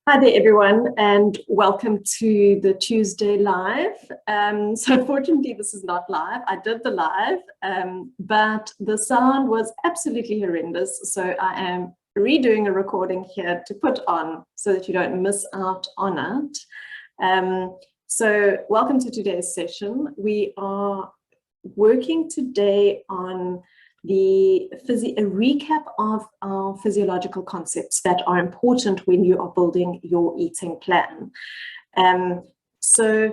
Hi there, everyone, and welcome to the Tuesday Live. So unfortunately, this is not live. I did the live, but the sound was absolutely horrendous. So I am redoing a recording here to put on so that you don't miss out on it. So welcome to today's session. We are working today on a recap of our physiological concepts that are important when you are building your eating plan. So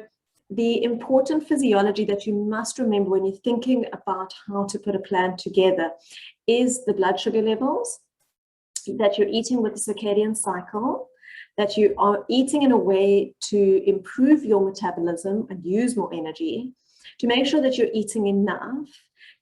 the important physiology that you must remember when you're thinking about how to put a plan together is the blood sugar levels, that you're eating with the circadian cycle, that you are eating in a way to improve your metabolism and use more energy, to make sure that you're eating enough,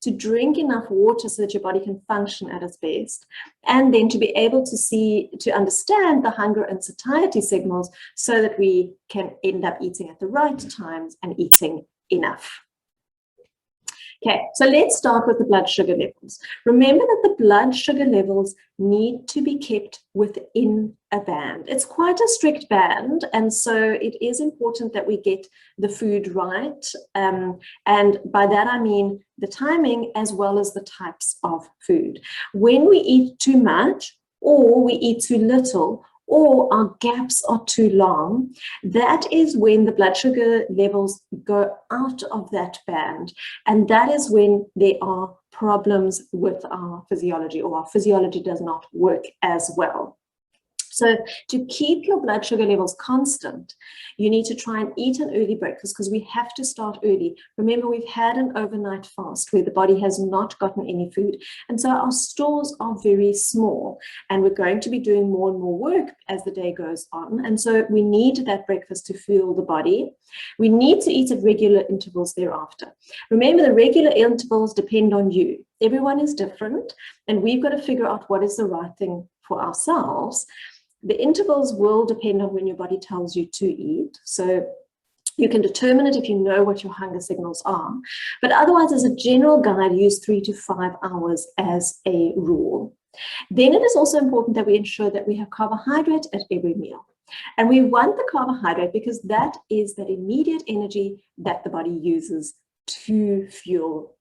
to drink enough water so that your body can function at its best, and then to be able to understand the hunger and satiety signals so that we can end up eating at the right times and eating enough. Okay, so let's start with the blood sugar levels. Remember that the blood sugar levels need to be kept within a band. It's quite a strict band, and so it is important that we get the food right. And by that I mean the timing as well as the types of food. When we eat too much or we eat too little, or our gaps are too long, that is when the blood sugar levels go out of that band. And that is when there are problems with our physiology, or our physiology does not work as well. So to keep your blood sugar levels constant, you need to try and eat an early breakfast, because we have to start early. Remember, we've had an overnight fast where the body has not gotten any food. And so our stores are very small, and we're going to be doing more and more work as the day goes on. And so we need that breakfast to fuel the body. We need to eat at regular intervals thereafter. Remember, the regular intervals depend on you. Everyone is different, and we've got to figure out what is the right thing for ourselves. The intervals will depend on when your body tells you to eat. So you can determine it if you know what your hunger signals are. But otherwise, as a general guide, use 3 to 5 hours as a rule. Then it is also important that we ensure that we have carbohydrate at every meal. And we want the carbohydrate because that is that immediate energy that the body uses to fuel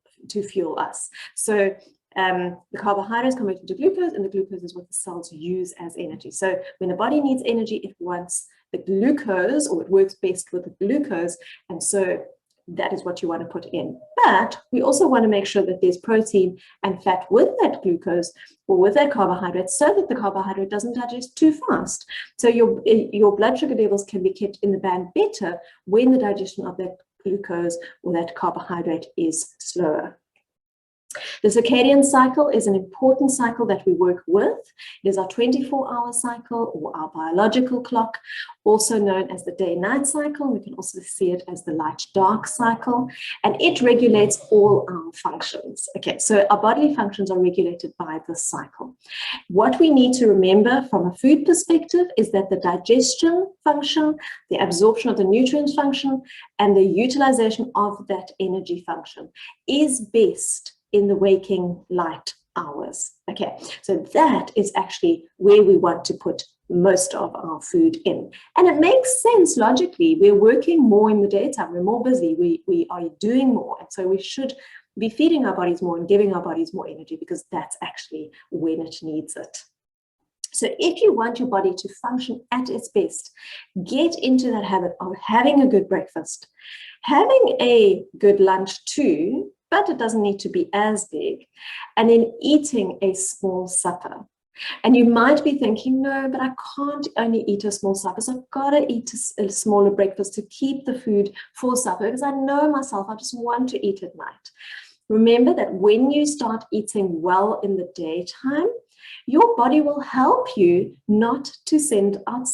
us. So the carbohydrates convert into glucose, and the glucose is what the cells use as energy. So when the body needs energy, it wants the glucose, or it works best with the glucose, and so that is what you want to put in. But we also want to make sure that there's protein and fat with that glucose or with that carbohydrate, so that the carbohydrate doesn't digest too fast. So your blood sugar levels can be kept in the band better when the digestion of that glucose or that carbohydrate is slower. The circadian cycle is an important cycle that we work with. It is our 24-hour cycle, or our biological clock, also known as the day-night cycle. We can also see it as the light-dark cycle, and it regulates all our functions. Okay, so our bodily functions are regulated by this cycle. What we need to remember from a food perspective is that the digestion function, the absorption of the nutrients function, and the utilization of that energy function is best in the waking light hours. Okay, so that is actually where we want to put most of our food in. And it makes sense logically. We're working more in the daytime, we're more busy, we are doing more. And so we should be feeding our bodies more and giving our bodies more energy, because that's actually when it needs it. So if you want your body to function at its best, get into that habit of having a good breakfast, having a good lunch too, but it doesn't need to be as big, and then eating a small supper. And you might be thinking, no, but I can't only eat a small supper, so I've got to eat a smaller breakfast to keep the food for supper, because I know myself, I just want to eat at night. Remember that when you start eating well in the daytime, your body will help you not to send out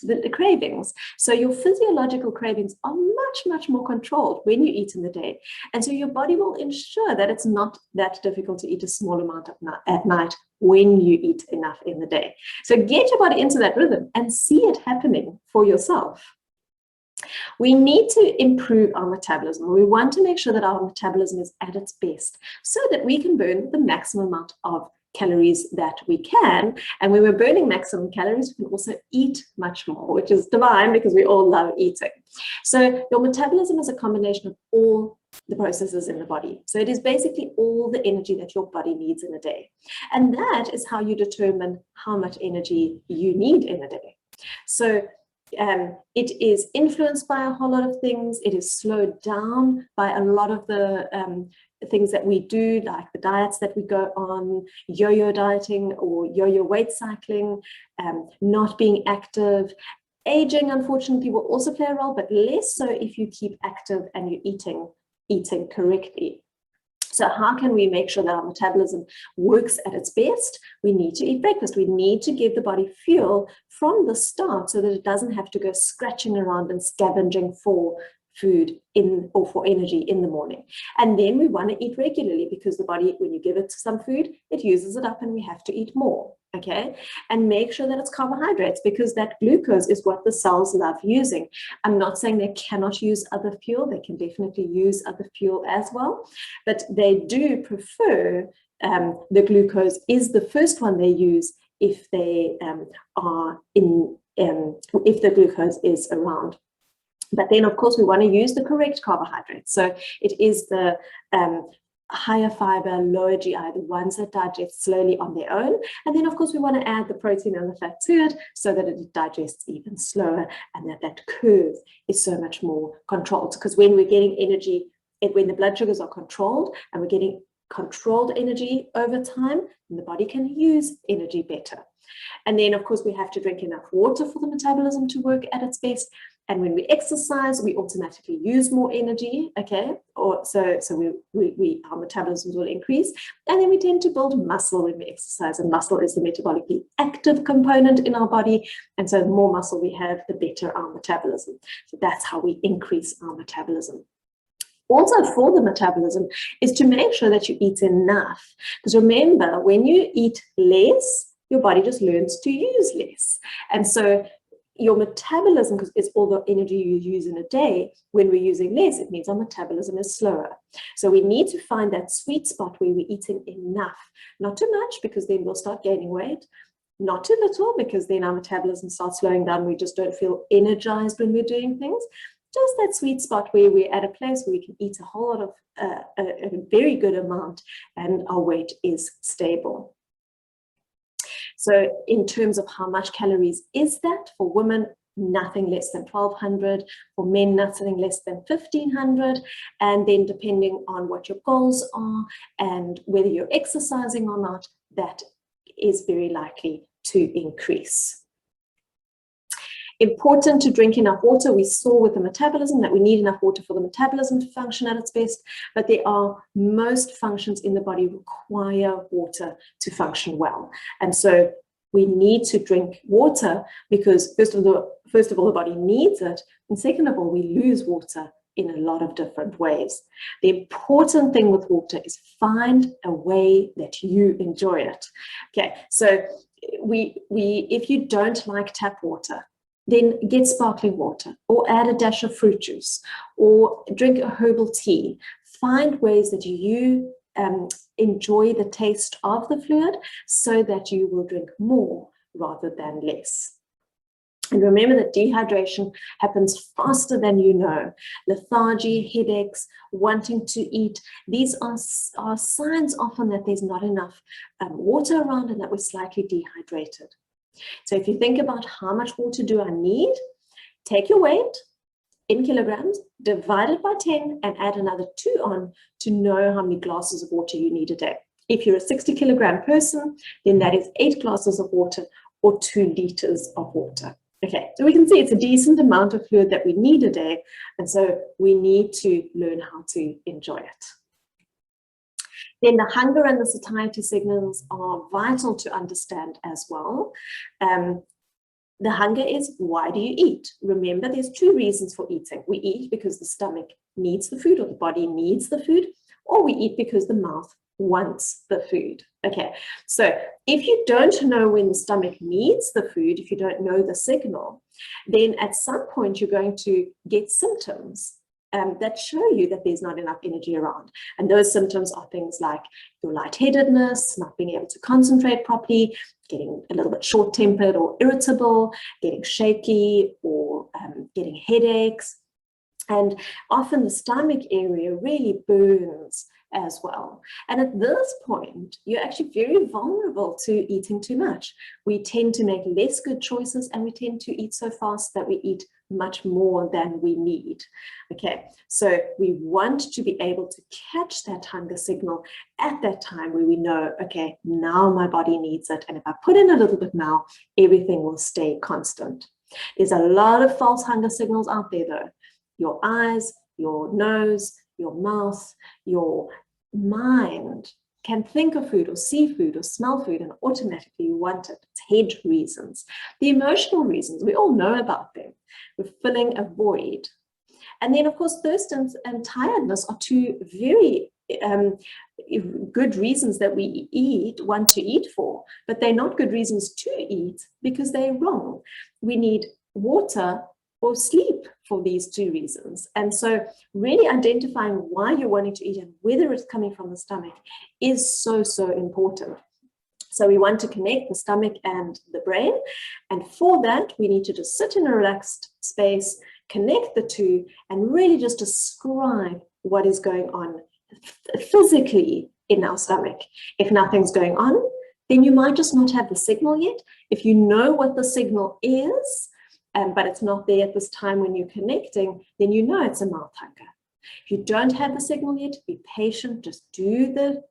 the cravings. So your physiological cravings are much more controlled when you eat in the day. And so your body will ensure that it's not that difficult to eat a small amount at night when you eat enough in the day. So get your body into that rhythm and see it happening for yourself. We need to improve our metabolism. We want to make sure that our metabolism is at its best so that we can burn the maximum amount of calories that we can. And when we're burning maximum calories, we can also eat much more, which is divine because we all love eating. So your metabolism is a combination of all the processes in the body. So it is basically all the energy that your body needs in a day. And that is how you determine how much energy you need in a day. So it is influenced by a whole lot of things. It is slowed down by a lot of the things that we do, like the diets that we go on, yo-yo dieting or yo-yo weight cycling, not being active. Aging, unfortunately, will also play a role, but less so if you keep active and you're eating correctly. So how can we make sure that our metabolism works at its best? We need to eat breakfast. We need to give the body fuel from the start so that it doesn't have to go scratching around and scavenging for food or for energy in the morning. And then we want to eat regularly because the body, when you give it some food, it uses it up and we have to eat more. Okay, and make sure that it's carbohydrates because that glucose is what the cells love using. I'm not saying they cannot use other fuel. They can definitely use other fuel as well, but they do prefer the glucose is the first one they use if they are in if the glucose is around. But then, of course, we want to use the correct carbohydrates. So it is the higher fiber, lower GI, the ones that digest slowly on their own. And then, of course, we want to add the protein and the fat to it so that it digests even slower and that curve is so much more controlled. Because when we're getting energy, when the blood sugars are controlled and we're getting controlled energy over time, then the body can use energy better. And then, of course, we have to drink enough water for the metabolism to work at its best. And when we exercise, we automatically use more energy, okay? Or so our metabolisms will increase. And then we tend to build muscle when we exercise, and muscle is the metabolically active component in our body. And so the more muscle we have, the better our metabolism. So that's how we increase our metabolism. Also for the metabolism is to make sure that you eat enough. Because remember, when you eat less, your body just learns to use less. And so your metabolism, because it's all the energy you use in a day, when we're using less, it means our metabolism is slower. So we need to find that sweet spot where we're eating enough, not too much, because then we'll start gaining weight, not too little, because then our metabolism starts slowing down. We just don't feel energized when we're doing things. Just that sweet spot where we're at a place where we can eat a whole lot of, a very good amount, and our weight is stable. So in terms of how much calories is that, for women, nothing less than 1,200, for men, nothing less than 1,500. And then depending on what your goals are and whether you're exercising or not, that is very likely to increase. Important to drink enough water. We saw with the metabolism that we need enough water for the metabolism to function at its best, but there are most functions in the body require water to function well. And so we need to drink water because first of all, the body needs it. And second of all, we lose water in a lot of different ways. The important thing with water is find a way that you enjoy it. Okay, so if you don't like tap water, then get sparkling water or add a dash of fruit juice or drink a herbal tea. Find ways that you enjoy the taste of the fluid so that you will drink more rather than less. And remember that dehydration happens faster than you know. Lethargy, headaches, wanting to eat, these are signs often that there's not enough water around and that we're slightly dehydrated. So if you think about how much water do I need, take your weight in kilograms, divide it by 10 and add another 2 on to know how many glasses of water you need a day. If you're a 60 kilogram person, then that is 8 glasses of water or 2 liters of water. Okay, so we can see it's a decent amount of fluid that we need a day. And so we need to learn how to enjoy it. Then the hunger and the satiety signals are vital to understand as well. The hunger is, why do you eat? Remember, there's 2 reasons for eating. We eat because the stomach needs the food or the body needs the food, or we eat because the mouth wants the food. Okay, so if you don't know when the stomach needs the food, if you don't know the signal, then at some point you're going to get symptoms that show you that there's not enough energy around. And those symptoms are things like your lightheadedness, not being able to concentrate properly, getting a little bit short-tempered or irritable, getting shaky, or getting headaches. And often the stomach area really burns as well. And at this point, you're actually very vulnerable to eating too much. We tend to make less good choices, and we tend to eat so fast that we eat much more than we need. Okay, so we want to be able to catch that hunger signal at that time where we know, okay, now my body needs it. And if I put in a little bit now, everything will stay constant. There's a lot of false hunger signals out there though. Your eyes, your nose, your mouth, your mind can think of food or see food or smell food and automatically want it. It's head reasons. The emotional reasons, we all know about them. We're filling a void. And then, of course, thirst and tiredness are two very good reasons that we want to eat for, but they're not good reasons to eat because they're wrong. We need water or sleep for these two reasons. And so really identifying why you're wanting to eat and whether it's coming from the stomach is so, so important. So we want to connect the stomach and the brain. And for that, we need to just sit in a relaxed space, connect the two, and really just describe what is going on physically in our stomach. If nothing's going on, then you might just not have the signal yet. If you know what the signal is, but it's not there at this time when you're connecting, then you know it's a mouth hunger. If you don't have the signal yet, be patient, just do the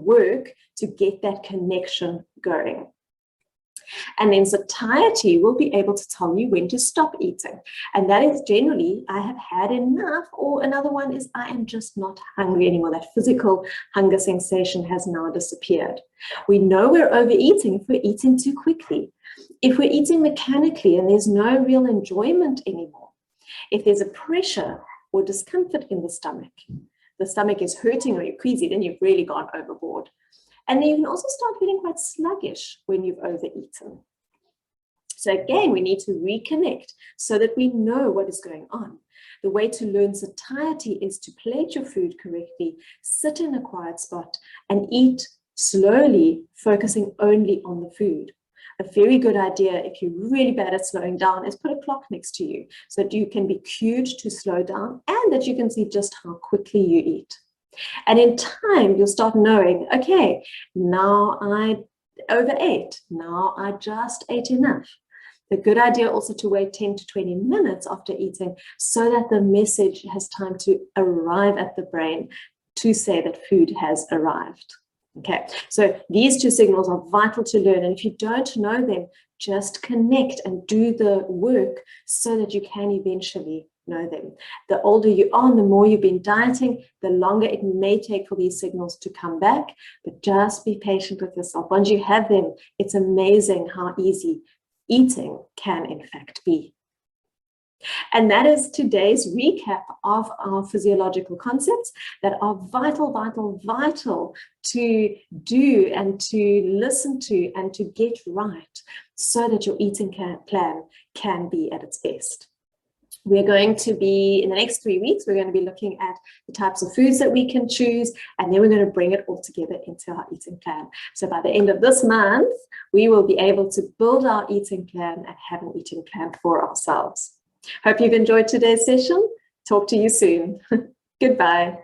work to get that connection going. And then satiety will be able to tell you when to stop eating. And that is generally, I have had enough, or another one is I am just not hungry anymore. That physical hunger sensation has now disappeared. We know we're overeating if we're eating too quickly. If we're eating mechanically and there's no real enjoyment anymore. If there's a pressure or discomfort in the stomach is hurting or you're queasy, then you've really gone overboard. And then you can also start feeling quite sluggish when you've overeaten. So again, we need to reconnect so that we know what is going on. The way to learn satiety is to plate your food correctly, sit in a quiet spot, and eat slowly, focusing only on the food. A very good idea, if you're really bad at slowing down, is put a clock next to you so that you can be cued to slow down and that you can see just how quickly you eat. And in time, you'll start knowing, okay, now I overate. Now I just ate enough. The good idea also to wait 10 to 20 minutes after eating so that the message has time to arrive at the brain to say that food has arrived. Okay, so these two signals are vital to learn. And if you don't know them, just connect and do the work so that you can eventually know them. The older you are and the more you've been dieting, the longer it may take for these signals to come back, but just be patient with yourself. Once you have them, it's amazing how easy eating can in fact be. And that is today's recap of our physiological concepts that are vital to do and to listen to and to get right so that your eating plan can be at its best. We're going to be, in the next 3 weeks, we're going to be looking at the types of foods that we can choose, and then we're going to bring it all together into our eating plan. So by the end of this month, we will be able to build our eating plan and have an eating plan for ourselves. Hope you've enjoyed today's session. Talk to you soon. Goodbye.